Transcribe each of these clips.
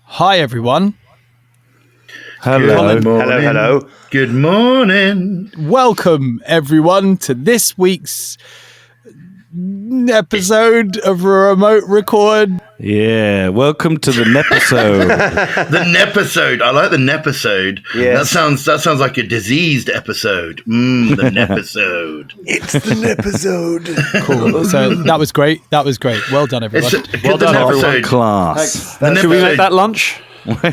Hi, everyone. Hello. Hello. Good morning. Welcome, everyone, to this week's episode of a remote record. Yeah, welcome to the Nepisode. The Nepisode. I like the Nepisode. Yes. That sounds like a diseased episode. The Nepisode. It's the Nepisode. Cool. So that was great. Well done, everyone. Well done, everyone. Nepisode. Class. Should we make that lunch?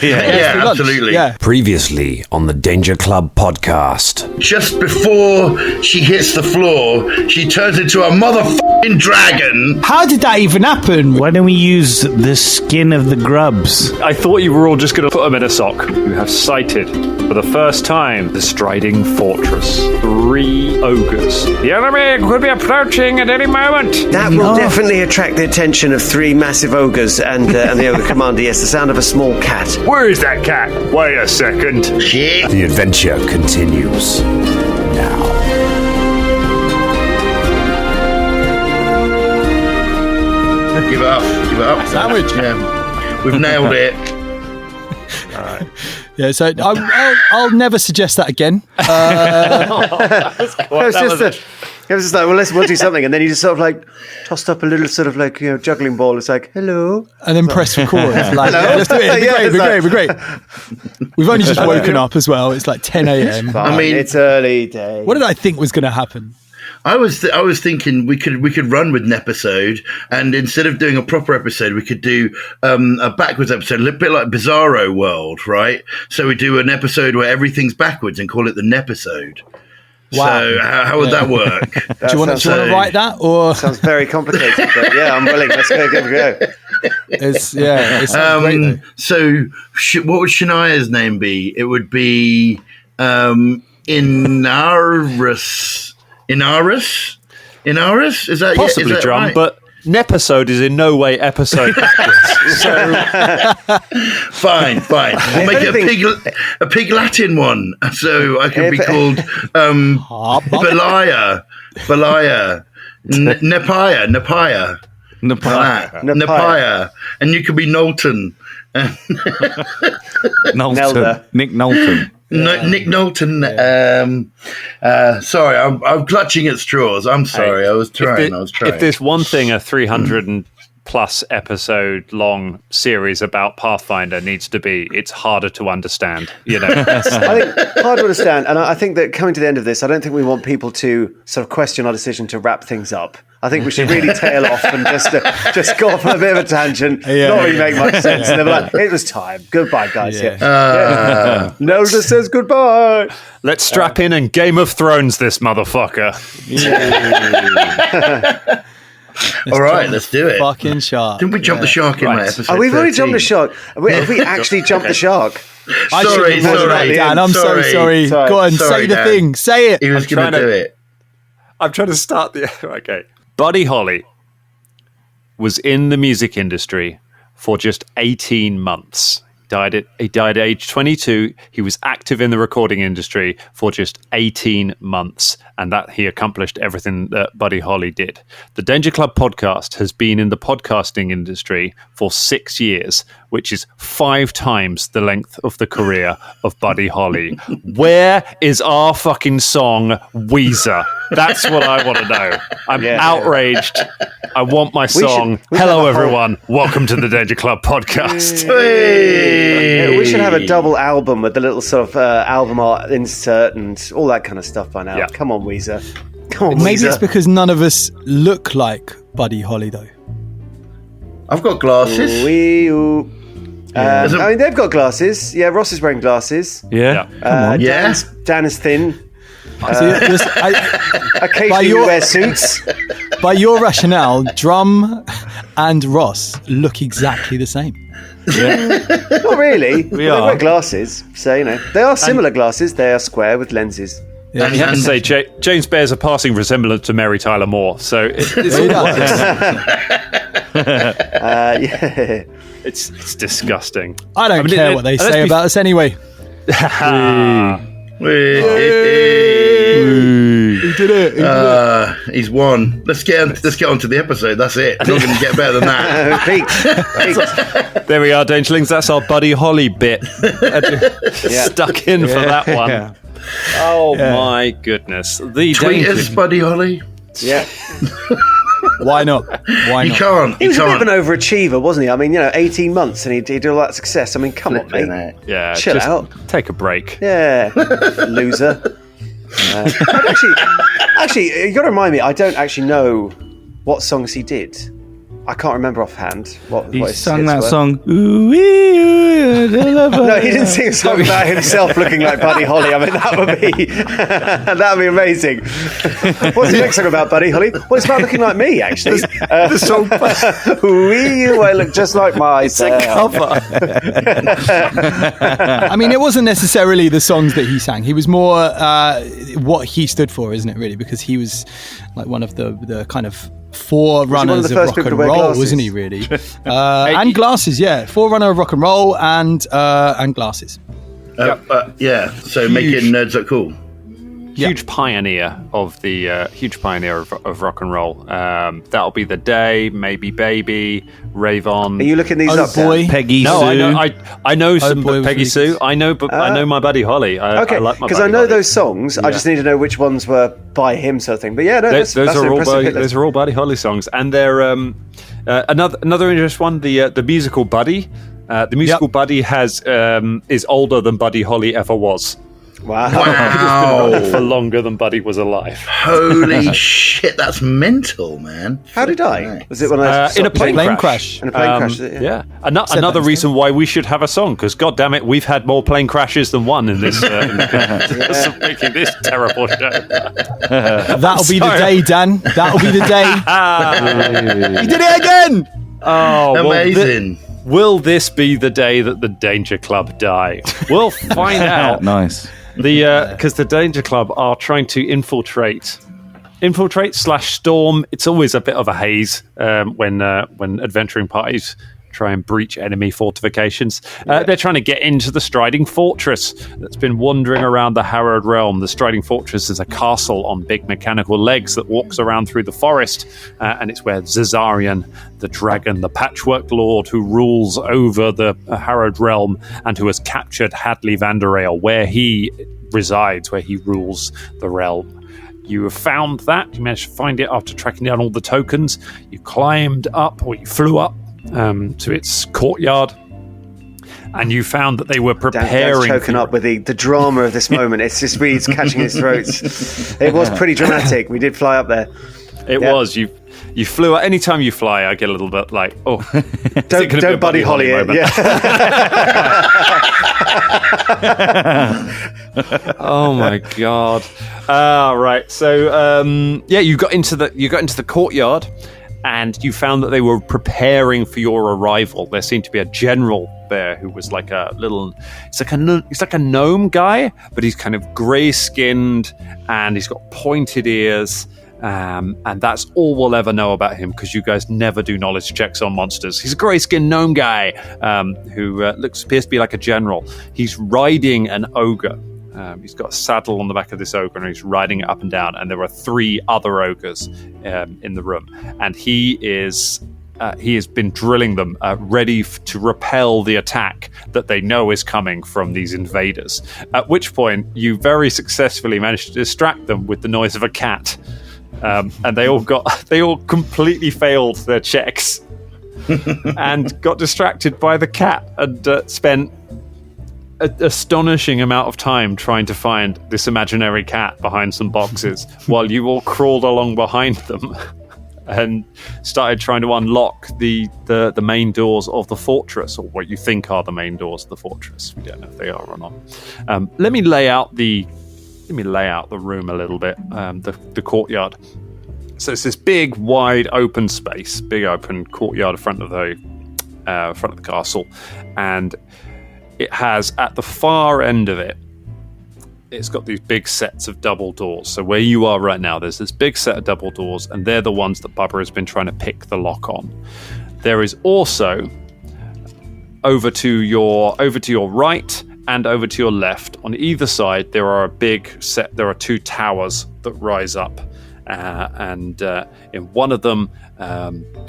Yeah, absolutely. Yeah. Previously on the Danger Club podcast. Just before she hits the floor, she turns into a motherfucking dragon. How did that even happen? Why don't we use the skin of the grubs? I thought you were all just going to put them in a sock. You have sighted, for the first time, the Striding Fortress. 3 ogres. The enemy could be approaching at any moment. That will definitely attract the attention of 3 massive ogres and the ogre commander. Yes, the sound of a small cat. Where is that cat? Wait a second. Shit. The adventure continues now. Give it up. Sandwich. Yeah. We've nailed it. Yeah, so I'll never suggest that again. It was just like, well, we'll do something, and then you just sort of like tossed up a little sort of like juggling ball. It's like, hello, And then press record. Like, yeah, let's do it. It'd be great. We've only just woken up as well. It's like 10 a.m. I mean, it's early day. What did I think was going to happen? I was thinking we could run with an episode, and instead of doing a proper episode, we could do a backwards episode, a little bit like Bizarro World, right? So we do an episode where everything's backwards and call it the Nepisode. Wow. So how would that work? Do you want to write that, or Sounds very complicated, but yeah, I'm willing. Let's go, give it a go. it sounds great though. So what would Shania's name be? It would be Inaris. Inaris? Is that Possibly, is that Drum, right? but Nepisode is in no way episode backwards. So Fine. We'll make it a pig Latin one, so I can be called Belia, Nepia, and you could be Knowlton. Nelda. Nick Knowlton. Nick Knowlton. Sorry, I'm clutching at straws. I'm sorry. I was trying. If there's one thing a 300 and plus episode long series about Pathfinder needs to be, it's harder to understand. You know, I think hard to understand, and I think that coming to the end of this, I don't think we want people to sort of question our decision to wrap things up. I think we should really tail off and just go off on a bit of a tangent, not really make much sense. And they're like, it was time. Goodbye, guys. Nelda says goodbye. let's strap in and Game of Thrones this motherfucker. All right, let's do it. Fucking shark. Didn't we jump the shark in that episode? Oh, we've already 13? jumped the shark. Have we actually jumped the shark? Sorry, Dan, I'm so sorry. Go on, Sorry, say the Dan. thing. Say it. He was going to do it. I'm trying to start the... Okay. Buddy Holly was in the music industry for just 18 months. He died at age 22. He was active in the recording industry for just 18 months, and that he accomplished everything that Buddy Holly did. The Danger Club podcast has been in the podcasting industry for 6 years, which is 5 times the length of the career of Buddy Holly. Where is our fucking song, Weezer? That's what I want to know. I'm outraged. I want my song. Hello, everyone. Welcome to the Danger Club podcast. Yeah, we should have a double album with the little sort of album art insert and all that kind of stuff by now. Yeah. Come on, Weezer. Come on, Maybe Weezer. it's because none of us look like Buddy Holly, though. I've got glasses. I mean, they've got glasses. Yeah, Ross is wearing glasses. Yeah. Dan is thin. Occasionally your- we wear suits. By your rationale, Drum and Ross look exactly the same. Not really. They are. wear glasses, so you know they are similar glasses. They are square with lenses. Yeah. You have to say, James bears a passing resemblance to Mary Tyler Moore, so it's it's disgusting. I don't care what they say about us anyway. Who did it. He's won. Let's get on to the episode. That's it. Not going to get better than that. Peaked. There we are, Dangerlings. That's our Buddy Holly bit. Stuck in for that one. Yeah. Oh my goodness. The Tweet us, Dangerlings. Buddy Holly. Yeah. Why not? Why You not? can't. He was a bit of an overachiever, wasn't he? I mean, 18 months and he'd do all that success. I mean, come on, mate. Yeah, Chill just out. Take a break. Yeah, loser. Actually, you got to remind me. I don't actually know what songs he did. I can't remember offhand what He his sung hits that were. song. Ooh, No, he didn't sing a song about himself looking like Buddy Holly. I mean, that would be amazing. What's the next song about, Buddy Holly? Well, it's about looking like me, actually. The song. I look just like myself. I mean, it wasn't necessarily the songs that he sang. He was more what he stood for, isn't it? Really, because he was like one of the kind of forerunners of rock and roll, wasn't he? Really, and glasses. Yeah, forerunner of rock and roll and glasses. Yeah. So making nerds look cool. Huge pioneer of the of rock and roll. That'll be the day. Maybe Baby. Rave On. Are you looking these up, Dan? boy. Peggy No, Sue. I know some boy was Peggy really Sue. good. I know my buddy Holly. Okay, I like my because buddy I know Holly. those songs. I just need to know which ones were by him, sort of thing. But yeah, no, Those that's are an all impressive hit list. those are all Buddy Holly songs, and they're another interesting one. The musical Buddy. The musical Buddy is older than Buddy Holly ever was. Wow. For longer than Buddy was alive. Holy shit, that's mental, man. How did he die? Was it one of those In a plane crash. In a plane crash. Yeah. Another reason why we should have a song, because God damn it, we've had more plane crashes than one in this making this terrible show. That'll be the day, Dan. That'll be the day. He did it again. Oh, Amazing. Will this be the day that the Danger Club die? We'll find out. Nice. Because the Danger Club are trying to infiltrate / storm. It's always a bit of a haze when adventuring parties try and breach enemy fortifications. They're trying to get into the Striding Fortress that's been wandering around the Harrowed Realm. The Striding Fortress is a castle on big mechanical legs that walks around through the forest, and it's where Zazarian, the dragon, the Patchwork Lord who rules over the Harrowed Realm and who has captured Hadley Vanderale, where he resides, where he rules the realm. You have found that. You managed to find it after tracking down all the tokens. You climbed up, or you flew up to its courtyard, and you found that they were preparing. Dan's choking up with the drama of this moment. It's just Reed's catching his throat. It was pretty dramatic. We did fly up there. It was. You flew. Anytime you fly, I get a little bit like, oh, Don't Buddy Holly it. moment? Yeah. Oh my god! Right. So you got into the courtyard, and you found that they were preparing for your arrival. There seemed to be a general there who was like a little. He's like a gnome guy, but he's kind of grey-skinned, and he's got pointed ears. And that's all we'll ever know about him, because you guys never do knowledge checks on monsters. He's a grey-skinned gnome guy who appears to be like a general. He's riding an ogre. He's got a saddle on the back of this ogre, and he's riding it up and down. And there are 3 other ogres in the room, and he has been drilling them, ready to repel the attack that they know is coming from these invaders. At which point, you very successfully managed to distract them with the noise of a cat. And they all completely failed their checks and got distracted by the cat, and spent an astonishing amount of time trying to find this imaginary cat behind some boxes while you all crawled along behind them and started trying to unlock the main doors of the fortress, or what you think are the main doors of the fortress. We don't know if they are or not. Let me lay out the room a little bit, the courtyard. So it's this big, wide, open space, big open courtyard in front of the castle, and it has, at the far end of it, it's got these big sets of double doors. So where you are right now, there's this big set of double doors, and they're the ones that Bubba has been trying to pick the lock on. There is also over to your right and over to your left, on either side, there are two towers that rise up. And in one of them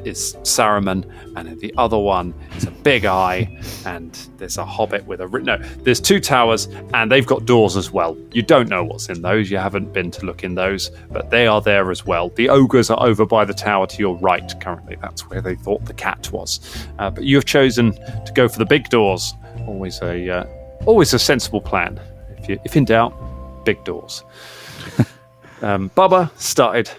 is Saruman, and in the other one is a big eye, and there's a hobbit with there's two towers, and they've got doors as well. You don't know what's in those. You haven't been to look in those, but they are there as well. The ogres are over by the tower to your right currently. That's where they thought the cat was. But you have chosen to go for the big doors. Always a sensible plan. If in doubt, big doors. Bubba started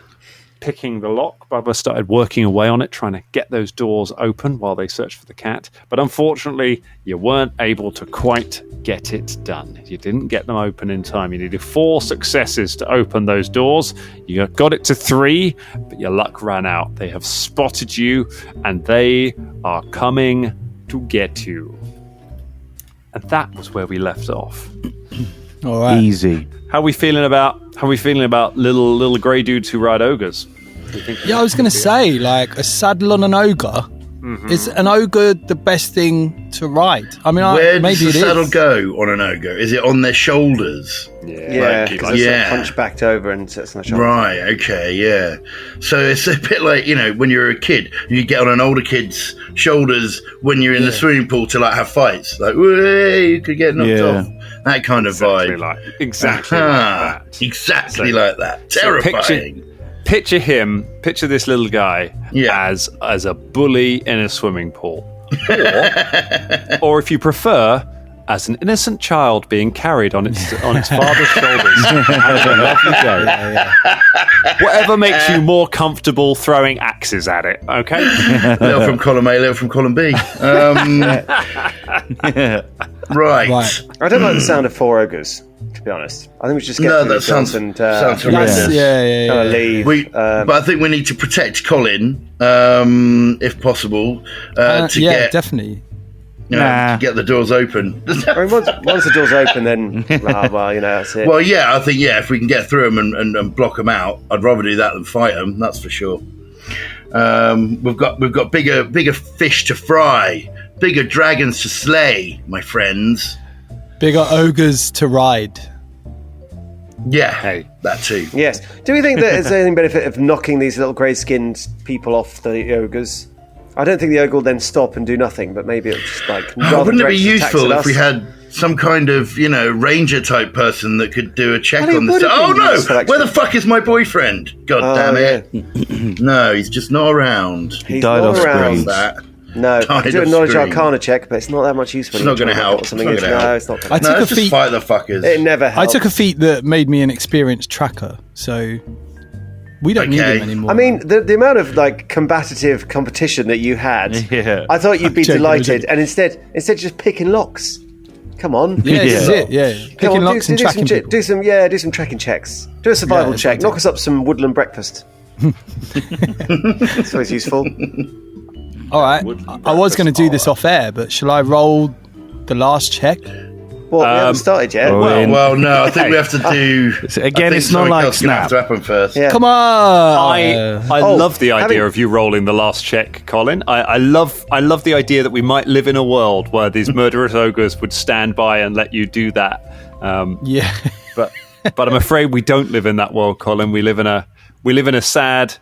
picking the lock. Bubba started working away on it, trying to get those doors open while they searched for the cat. But unfortunately, you weren't able to quite get it done. You didn't get them open in time. You needed 4 successes to open those doors. You got it to 3, but your luck ran out. They have spotted you, and they are coming to get you. And that was where we left off. All right. Easy. How are we feeling about little grey dudes who ride ogres? Yeah, I was going to say, like, a saddle on an ogre. Mm-hmm. Is an ogre the best thing to ride? I mean, where maybe does the saddle go on an ogre? Is it on their shoulders? Yeah, because it's hunchbacked over and sits on the shoulders. Right, okay, yeah. So it's a bit like, when you're a kid, you get on an older kid's shoulders when you're in the swimming pool to, like, have fights. Like, you could get knocked off. That kind of vibe. Exactly like that. Exactly like that. Terrifying. Picture this little guy as a bully in a swimming pool. Or if you prefer, as an innocent child being carried on its father's shoulders. Have a lovely day. Whatever makes you more comfortable throwing axes at it, okay? Little from column A, little from column B. Right. I don't like the sound of 4 ogres, to be honest. I think we should just get through that sounds horrendous. Yeah. Leave. But I think we need to protect Colin, if possible, definitely. To get the doors open. I mean, once the door's open, then that's it. Well, I think if we can get through them and block them out, I'd rather do that than fight them. That's for sure. We've got bigger fish to fry, bigger dragons to slay, my friends. Bigger ogres to ride. Yeah, that too. Yes. Do we think that there's any benefit of knocking these little grey-skinned people off the ogres? I don't think the ogre will then stop and do nothing, but maybe it'll just wouldn't it be useful if we had some kind of, ranger type person that could do a check on this? Oh no! Where the fuck is my boyfriend? God damn it! Yeah. No, he's just not around. He died off screen. No, I can do a knowledge arcana check, but it's not that much use. It's not going to help. It's not going to help. No, it's not. Let's just fight the fuckers. It never helps. I took a feat that made me an experienced tracker, so we don't need him anymore. I mean, the amount of combative competition that you had, I thought you'd be delighted, and instead just picking locks. Come on, this is it. Yeah, picking locks and tracking people. Do some tracking checks. Do a survival check. Knock us up some woodland breakfast. It's always useful. All right, I was going to do this off air, but shall I roll the last check? Well, we haven't started yet. Well, no, I think we have to do... Again, it's not like Snap. Have to happen first. Yeah. Come on! I love the idea of you rolling the last check, Colin. I love the idea that we might live in a world where these murderous ogres would stand by and let you do that. But I'm afraid we don't live in that world, Colin. We live in a sad,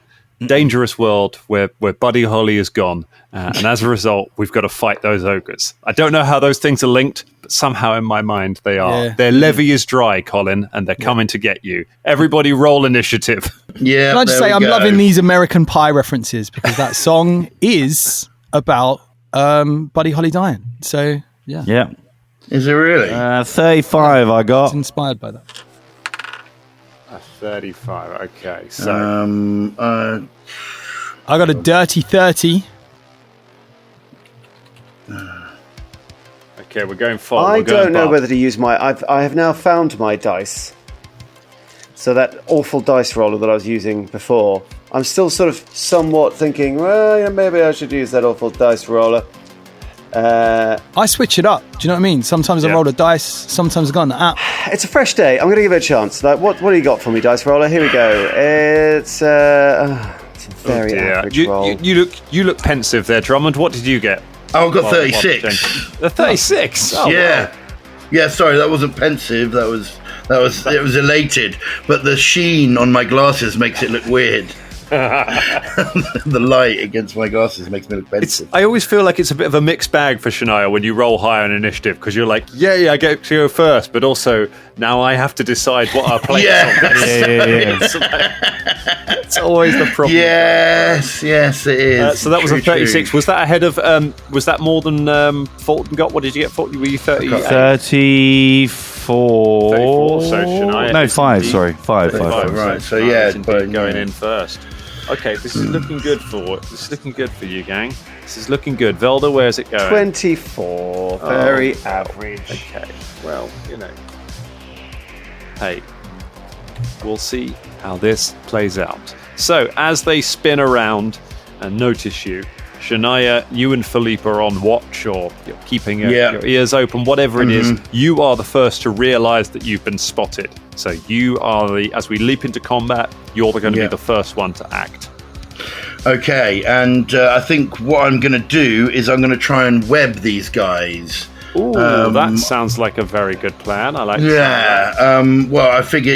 dangerous world where Buddy Holly is gone, and as a result, we've got to fight those ogres. I don't know how those things are linked, but somehow in my mind they are. Their levy is dry, Colin, and they're coming to get you. Everybody roll initiative. Yeah. Can I just say I'm loving these American Pie references because that song is about Buddy Holly dying. So yeah. Is it really? 35 I got. It's inspired by that. 35. Okay, so I got a dirty 30. Okay, we're going full. I don't know whether to use I have now found my dice. So that awful dice roller that I was using before, I'm still sort of somewhat thinking, maybe I should use that awful dice roller. I switch it up. Do you know what I mean? Sometimes I roll a dice. Sometimes I go on the app. It's a fresh day. I'm going to give it a chance. Like, what do you got for me, dice roller? Here we go. It's a very average roll. You look pensive there, Drummond. What did you get? Oh, I got 36. 36? Oh, yeah. Wow. Yeah, sorry, that wasn't pensive. That was it was elated. But the sheen on my glasses makes it look weird. The light against my glasses makes me look pensive. I always feel like it's a bit of a mixed bag for Shania when you roll high on initiative, because you're like, yeah, I get to go first, but also now I have to decide what our play is. It's always the problem. Yes, it is. So that was a 36. True. Was that ahead of? Was that more than Fulton got? What did you get? Fulton, were you 38? 34. 34. So Shania. No, 5. Sorry, 5. Right. So going in first. Okay, this is looking good for you, gang. This is looking good. Velda, where's it going? 24. Very average. Okay. Well, hey, we'll see how this plays out. So, as they spin around and notice you, Shania, you and Philippe are on watch, or you're keeping your ears open, whatever it is. You are the first to realise that you've been spotted. So you are as we leap into combat, you're going to be the first one to act. Okay, and I think what I'm going to do is I'm going to try and web these guys. Ooh, that sounds like a very good plan. I like that. Yeah, well, I figure,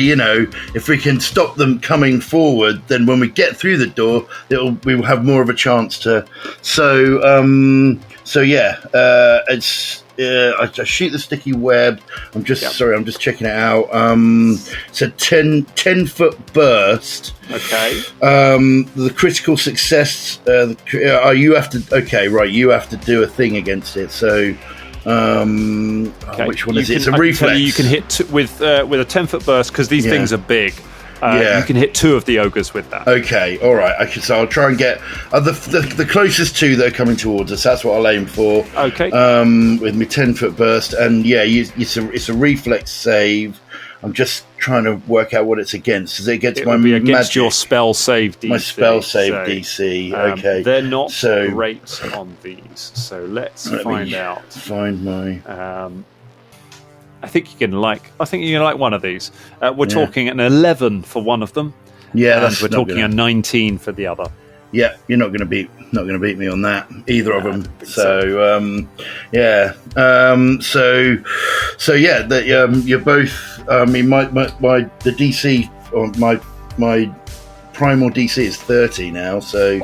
if we can stop them coming forward, then when we get through the door, we will have more of a chance to. I shoot the sticky web. I'm just checking it out. It's a 10-foot burst. Okay. The critical success. You have to. Okay, right. You have to do a thing against it. So. Which one is it? It's a reflex. You can hit with a 10-foot burst, because these things are big. You can hit 2 of the ogres with that. Okay, all right. Okay, so I'll try and get the closest 2 that are coming towards us. That's what I'll aim for. Okay. With my 10-foot burst, and it's a reflex save. I'm just trying to work out what it's against. Is it against my against magic? Your spell save DC? My spell save DC. Okay. They're not great on these, so let's find out. Find my. I think you're gonna like one of these. We're talking an 11 for one of them. Yeah, and we're talking a 19 for the other. Yeah, you're not going to beat me on that, either of them. You're both. I mean, the DC or my primal DC is 30 now. So,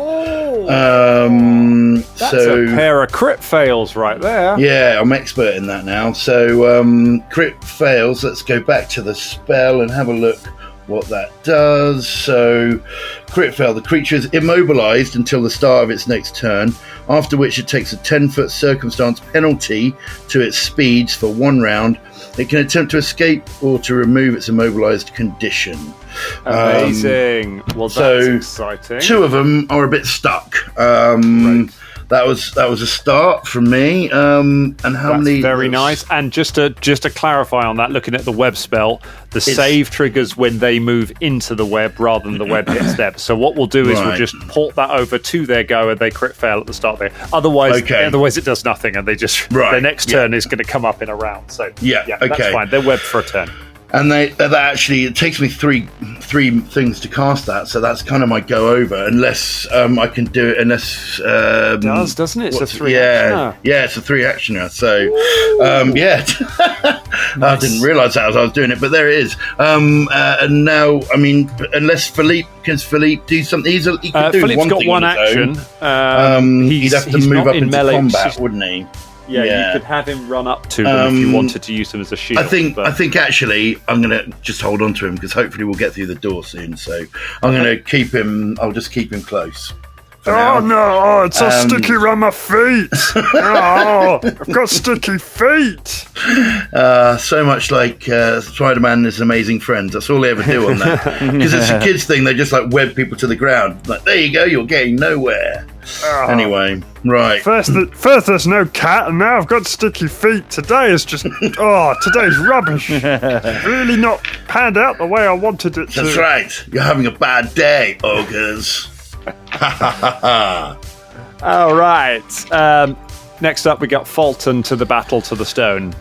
that's a pair of crit fails right there. Yeah, I'm expert in that now. So, crit fails. Let's go back to the spell and have a look what that does. So, crit fail. The creature is immobilized until the start of its next turn, after which it takes a 10-foot circumstance penalty to its speeds for 1 round. It can attempt to escape or to remove its immobilized condition. Amazing. Well, that's exciting. 2 of them are a bit stuck. Right. That was a start from me. And how many? Very nice. And just to clarify on that, looking at the web spell, the save triggers when they move into the web rather than the web hits them. So what we'll do is we'll just port that over to their go, and they crit fail at the start there. Otherwise it does nothing, and they just their next turn is going to come up in a round. So that's fine. They're webbed for a turn. And that actually, it takes me three things to cast that, so that's kind of my go over. Unless I can do it, unless it does, doesn't it? It's a 3-actioner. Yeah, it's a 3-actioner. So, I didn't realise that as I was doing it, but there it is. And now, I mean, unless Philippe do something, he could do Philippe's one got thing one on his action. He'd have to move up into combat, wouldn't he? Yeah, you could have him run up to them if you wanted to use them as a shield. I think actually I'm going to just hold on to him, because hopefully we'll get through the door soon. So I'm going to keep him. I'll just keep him close. No, it's so sticky around my feet. I've got sticky feet. So much like Spider-Man and His Amazing Friends. That's all they ever do on that. Because it's a kids thing. They just web people to the ground. Like, there you go, you're getting nowhere. Anyway, right. First there's no cat, and now I've got sticky feet. Today is just today's rubbish. Really not panned out the way I wanted it to. That's right. You're having a bad day, ogres. All right. Next up, we got Fulton to the battle to the stone.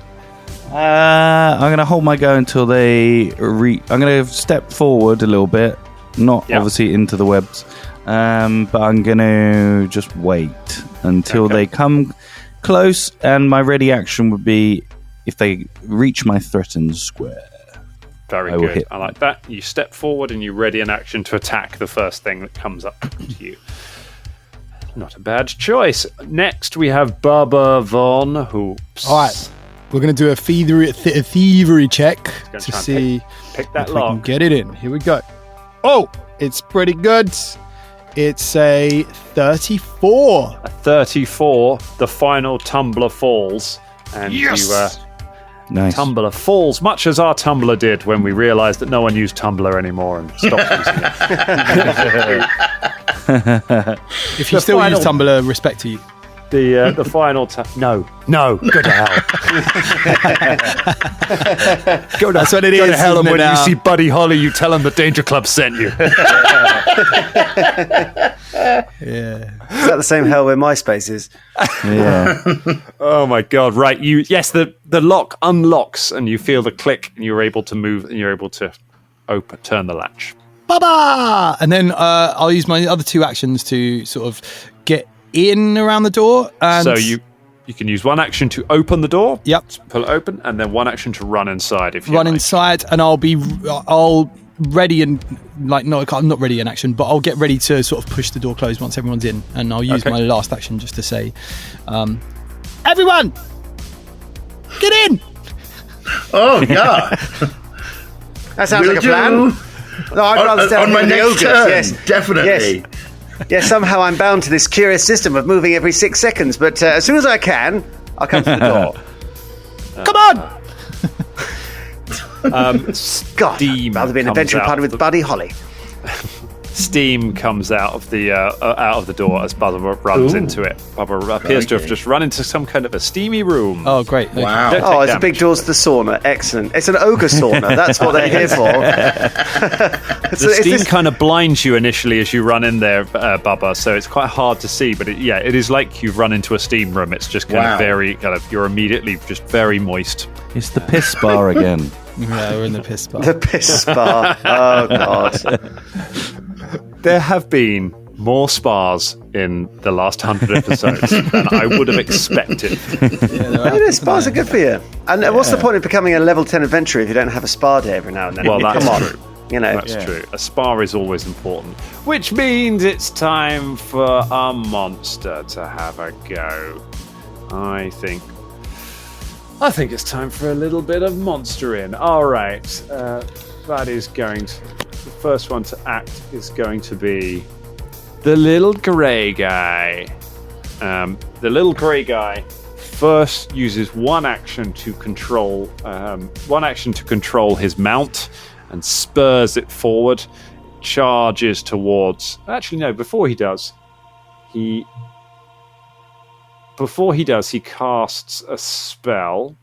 I'm going to hold my go until they I'm going to step forward a little bit, not obviously into the webs, but I'm going to just wait until they come close, and my ready action would be if they reach my threatened square. Very good. I like that. You step forward and you ready an action to attack the first thing that comes up to you. Not a bad choice. Next, we have Bubba Von Hoops. All right. We're going to do a thievery check to see pick that if lock. we can get it in. Here we go. Oh, it's pretty good. It's a 34. A 34. The final tumbler falls. And Nice. Tumbler falls, much as our Tumblr did when we realised that no one used Tumblr anymore and stopped using it. If you still use Tumblr, respect to you. The final no, go to hell. That's what it is. Go to hell, and when now? you see Buddy Holly, you tell him the Danger Club sent you. Yeah. Is that the same hell where MySpace is? Yeah. Oh my god! Right, the lock unlocks, and you feel the click, and you're able to move, and you're able to turn the latch. Baba! And then I'll use my other 2 actions to sort of get in around the door. And So you can use one action to open the door. Yep. Pull it open, and then one action to run inside. If you run like. inside, and I'll ready and I'm not ready in action, but I'll get ready to sort of push the door closed once everyone's in, and I'll use my last action just to say, everyone, get in. Oh, yeah. That sounds like a plan. No, I'd rather stay on my with the next ogres. turn, Yes, definitely. Yes, somehow I'm bound to this curious system of moving every 6 seconds, but as soon as I can, I'll come to the door. Come on. God, Steam I'd rather be an comes adventure out party with Buddy Holly. Steam comes out of the door as Bubba runs into it. Bubba appears to have just run into some kind of a steamy room. Oh, great. Okay. Wow. Don't Oh, take it's a big damage. doors to the sauna. Excellent. It's an ogre sauna. That's what they're here for. The steam kind of blinds you initially as you run in there, Bubba, so it's quite hard to see, but it is like you've run into a steam room. It's just kind of you're immediately just very moist. It's the piss bar again. Yeah, we're in the piss bar. The piss spa. Oh, God. There have been more spas in the last 100 episodes than I would have expected. Spas are good for you. And what's the point of becoming a level 10 adventurer if you don't have a spa day every now and then? Well, that's Come on. true. You know. That's true. A spa is always important, which means it's time for a monster to have a go. I think it's time for a little bit of monstering. All right, that is going to. The first one to act is going to be the little grey guy. The little grey guy first uses one action to control his mount and spurs it forward. Charges towards. Actually, no. Before he does, he casts a spell.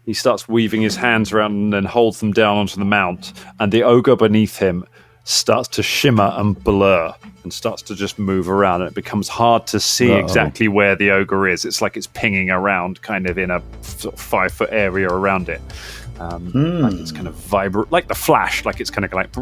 He starts weaving his hands around and then holds them down onto the mount, and the ogre beneath him starts to shimmer and blur and starts to just move around, and it becomes hard to see exactly where the ogre is. It's like it's pinging around kind of in a sort of 5-foot area around it. Like it's kind of vibrant, like the Flash, like it's kind of like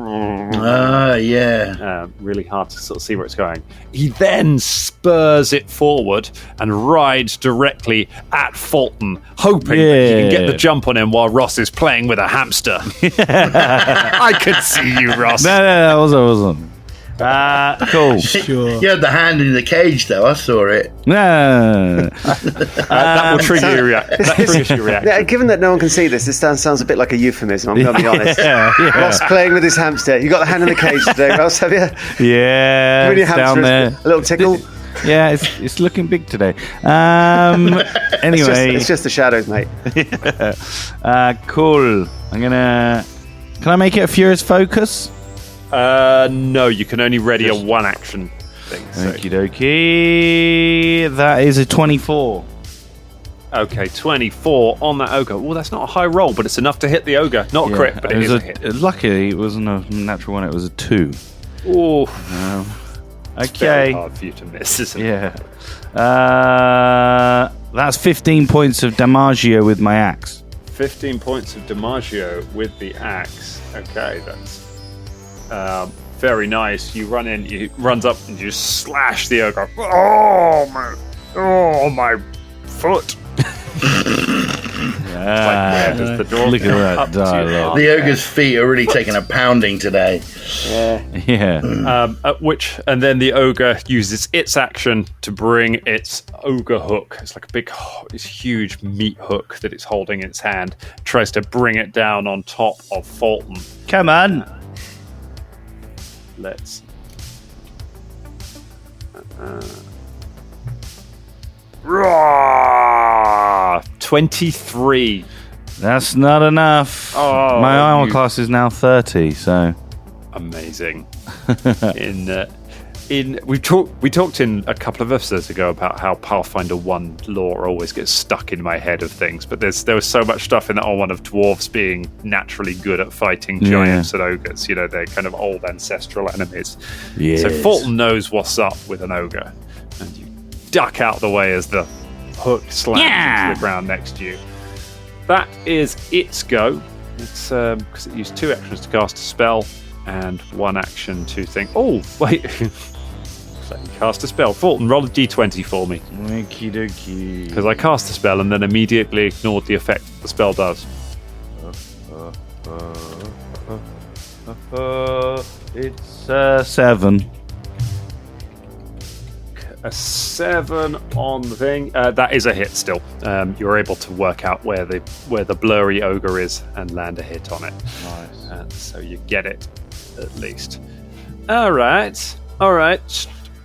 really hard to sort of see where it's going. He then spurs it forward and rides directly at Fulton, hoping that he can get the jump on him while Ross is playing with a hamster. I could see you, Ross. No, I wasn't. Cool. Sure. You had the hand in the cage, though. I saw it. No. That will trigger your reaction. That triggers your reaction. Yeah, given that no one can see this sounds a bit like a euphemism, I'm going to be honest. Ross playing with his hamster. You got the hand in the cage today, Ross, have you? Yeah, Giving your it's hamster down there. a little tickle? Yeah, it's looking big today. Anyway, It's just the shadows, mate. cool. Can I make it a furious focus? No, you can only ready a one action thing. So. Okie dokie. That is a 24. Okay, 24 on that ogre. Well, that's not a high roll, but it's enough to hit the ogre. Not a crit, but it is a hit. Luckily, it wasn't a natural one. It was a 2. Ooh. It's very Okay. hard for you to miss, isn't it? Yeah. That's 15 points of damaggio with my axe. 15 points of damaggio with the axe. Okay, that's very nice. You run in, he runs up and you slash the ogre. Oh my foot. Where does the door Look at that up to? dialogue. The ogre's feet are really taking a pounding today. Yeah. And then the ogre uses its action to bring its ogre hook. It's like this huge meat hook that it's holding in its hand. Tries to bring it down on top of Fulton. Come on. Let's. 23. That's not enough. Oh, my armor class is now 30, so amazing. We talked in a couple of episodes ago about how Pathfinder 1 lore always gets stuck in my head of things, but there was so much stuff in that one of dwarves being naturally good at fighting giants and ogres. You know, they're kind of old ancestral enemies. yes. So Fulton knows what's up with an ogre, and you duck out the way as the hook slams into the ground next to you. That is its go. It's because it used 2 actions to cast a spell and 1 action to think. Oh, wait. Let me cast a spell. Fulton, roll a d20 for me. Okie dokie. Because I cast the spell and then immediately ignored the effect the spell does. It's 7. A 7 on the thing. That is a hit still. You're able to work out where the blurry ogre is and land a hit on it. Nice. So you get it, at least. All right.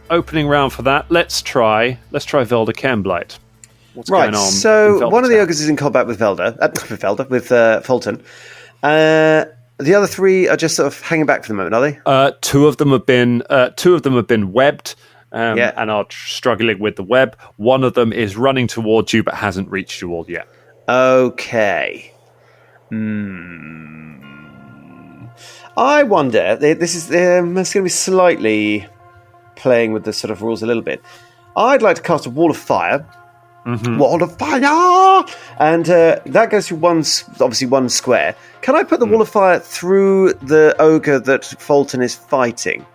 Opening round for that. Let's try Velda Camblight. What's Right, going on? so one of the ogres is in combat with with Fulton. The other 3 are just sort of hanging back for the moment, are they? 2 of them have been webbed. And are struggling with the web. One of them is running towards you but hasn't reached you all yet. Okay. I wonder, this is going to be slightly playing with the sort of rules a little bit. I'd like to cast a wall of fire. Mm-hmm. Wall of fire! And that goes through one square. Can I put the wall of fire through the ogre that Fulton is fighting?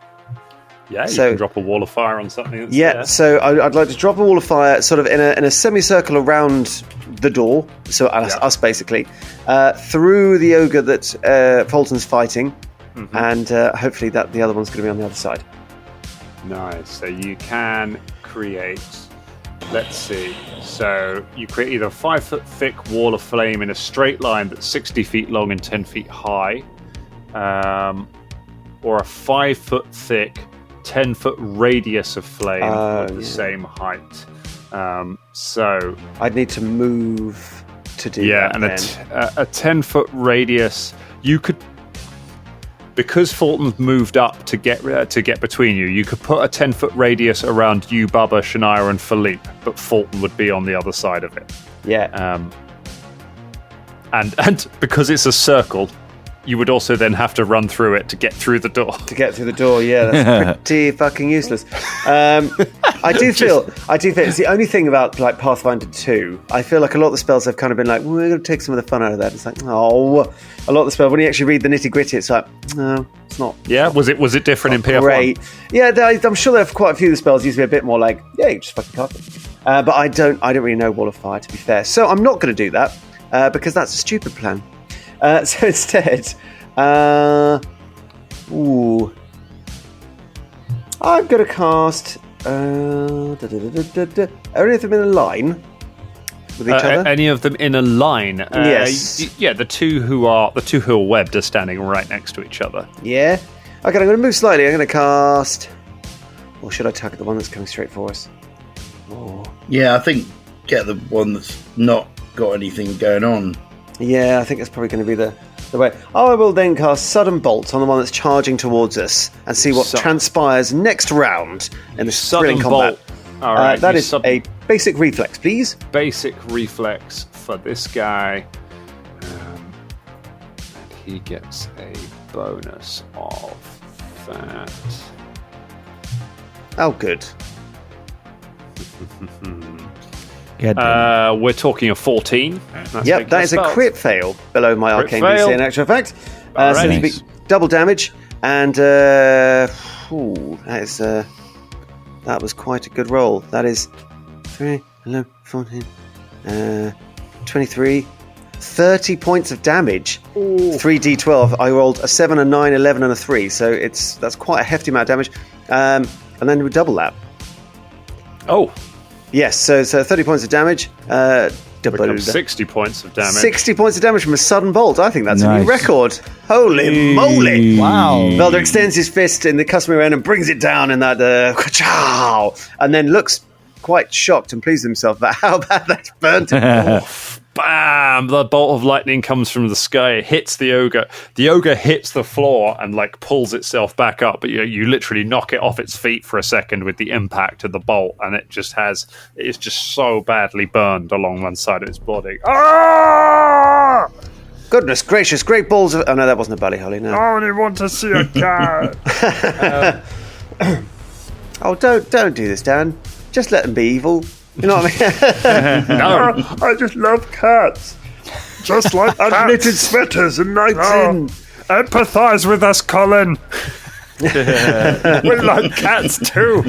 Yeah, you can drop a wall of fire on something that's there. So I'd like to drop a wall of fire sort of in a semicircle around the door, so us basically, through the ogre that Fulton's fighting, and hopefully that the other one's going to be on the other side. Nice. So you can create, let's see, so you create either a 5-foot thick wall of flame in a straight line that's 60 feet long and 10 feet high, or a 5-foot thick 10-foot radius of flame of the same height. So I'd need to move to do that. And a 10-foot radius. You could, because Fulton's moved up to get between you. You could put a 10-foot radius around you, Bubba, Shania, and Philippe, but Fulton would be on the other side of it. Yeah. And because it's a circle, you would also then have to run through it to get through the door. Yeah, that's pretty fucking useless. I do feel it's the only thing about like Pathfinder 2. I feel like a lot of the spells have kind of been like, we're going to take some of the fun out of that. It's like, a lot of the spells, when you actually read the nitty gritty, it's like, no, it's not. Yeah, was it different in PF1? Great. Yeah, I'm sure there are quite a few of the spells used to be a bit more like, yeah, you just fucking cast it. But I don't really know Wall of Fire, to be fair. So I'm not going to do that because that's a stupid plan. So instead, I'm going to cast. Are any of them in a line with each other? Any of them in a line? Yes. Yeah, the two who are webbed are standing right next to each other. Yeah. Okay, I'm going to move slightly. I'm going to cast. Or should I target the one that's coming straight for us? Oh. Yeah, I think get the one that's not got anything going on. Yeah, I think that's probably going to be the way. I will then cast Sudden Bolt on the one that's charging towards us and see what transpires next round in the thrilling combat. All right, that is a basic reflex, please. Basic reflex for this guy. And he gets a bonus of that. Oh, good. We're talking a 14. Yep, that is a crit fail below my arcane DC in actual fact. So it'll be double damage, and that was quite a good roll. That is 3, 11, 14, 23, 30 points of damage. 3d12. I rolled a 7, a 9, 11, and a 3. So that's quite a hefty amount of damage. And then we double that. Oh. Yes, so 30 points of damage. Becomes 60 points of damage. 60 points of damage from a sudden bolt. I think that's a new record. Holy moly. Wow. Velda extends his fist in the customary way and brings it down in that ka-chow, and then looks quite shocked and pleased with himself about how bad that's burnt him off. Bam! The bolt of lightning comes from the sky, it hits the ogre. The ogre hits the floor and pulls itself back up, but you literally knock it off its feet for a second with the impact of the bolt, and it's just so badly burned along one side of its body. Ah! Goodness gracious, great balls of... Oh no, that wasn't a ballyholly, no. I only want to see a cat. Oh, don't do this, Dan. Just let them be evil. You know what I mean? No, I just love cats. Just like Unknitted sweaters and nights in. Empathise with us, Colin. We like cats too.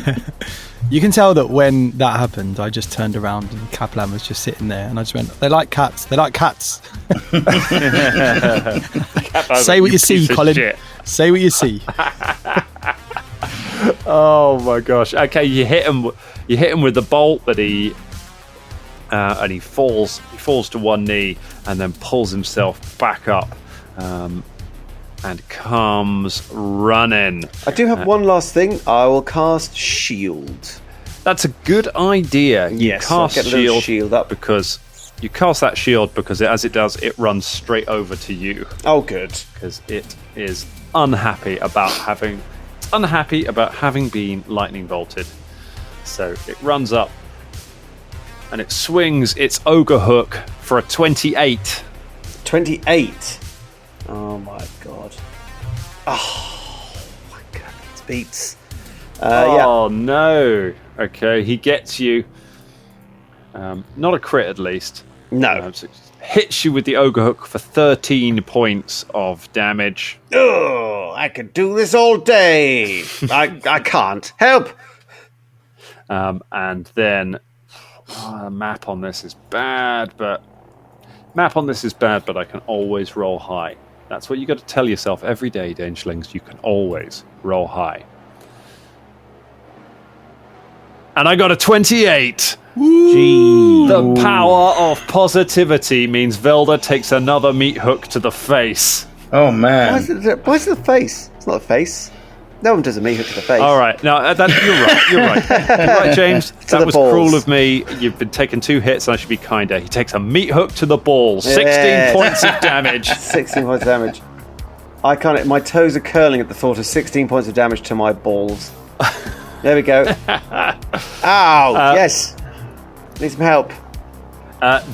You can tell that when that happened, I just turned around and Kaplan was just sitting there, and I just went, "They like cats. They like cats." Say what you see, Colin. Shit. Say what you see. Oh my gosh! Okay, you hit him with the bolt, but he falls. He falls to one knee and then pulls himself back up, and comes running. I do have one last thing. I will cast Shield. That's a good idea. Yes, cast I'll get a little shield up because you cast that shield because as it does, it runs straight over to you. Oh, good. Because it is unhappy about having been lightning bolted. So it runs up and it swings its ogre hook for a 28. 28. Oh my god. Oh my god, it beats. Oh no. Okay, he gets you. Not a crit at least. No. So it hits you with the ogre hook for 13 points of damage. Oh, I could do this all day. I can't. Help! And then the map on this is bad, but I can always roll high. That's what you got to tell yourself every day, Dangerlings. You can always roll high. And I got a 28. Gee. The power of positivity means Velda takes another meat hook to the face. Oh man! Why is it the face? It's not a face. No one does a meat hook to the face. All right, no, you're right. You're right, James. That was balls. cruel of me. You've been taking 2 hits, and I should be kinder. He takes a meat hook to the balls. 16 points of damage. 16 points of damage. I can't. My toes are curling at the thought of 16 points of damage to my balls. There we go. Ow! Yes. Need some help.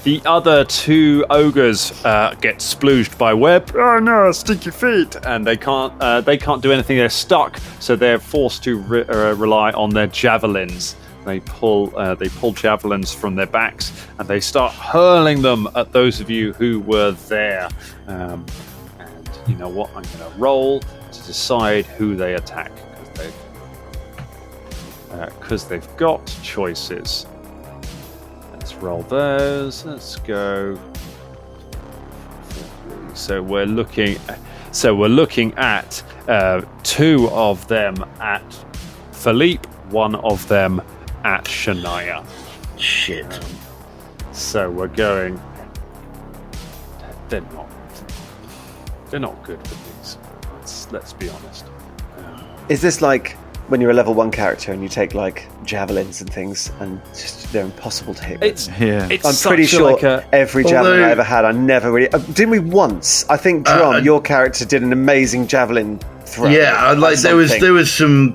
The other 2 ogres get splooged by web. Oh no, stinky feet. And they can't do anything. They're stuck, so they're forced to rely on their javelins. They pull javelins from their backs, and they start hurling them at those of you who were there. And you know what? I'm going to roll to decide who they attack because they've got choices. Let's roll those. Let's go. So we're looking at 2 of them at Philippe, 1 of them at Shania. Shit. So we're going. They're not good with these. Let's be honest. Is this like when you're a level 1 character and you take like javelins and things and just they're impossible to hit with? I'm pretty sure every javelin I ever had, I never really... didn't we once? I think, Drum, your character did an amazing javelin throw. Yeah, like there was some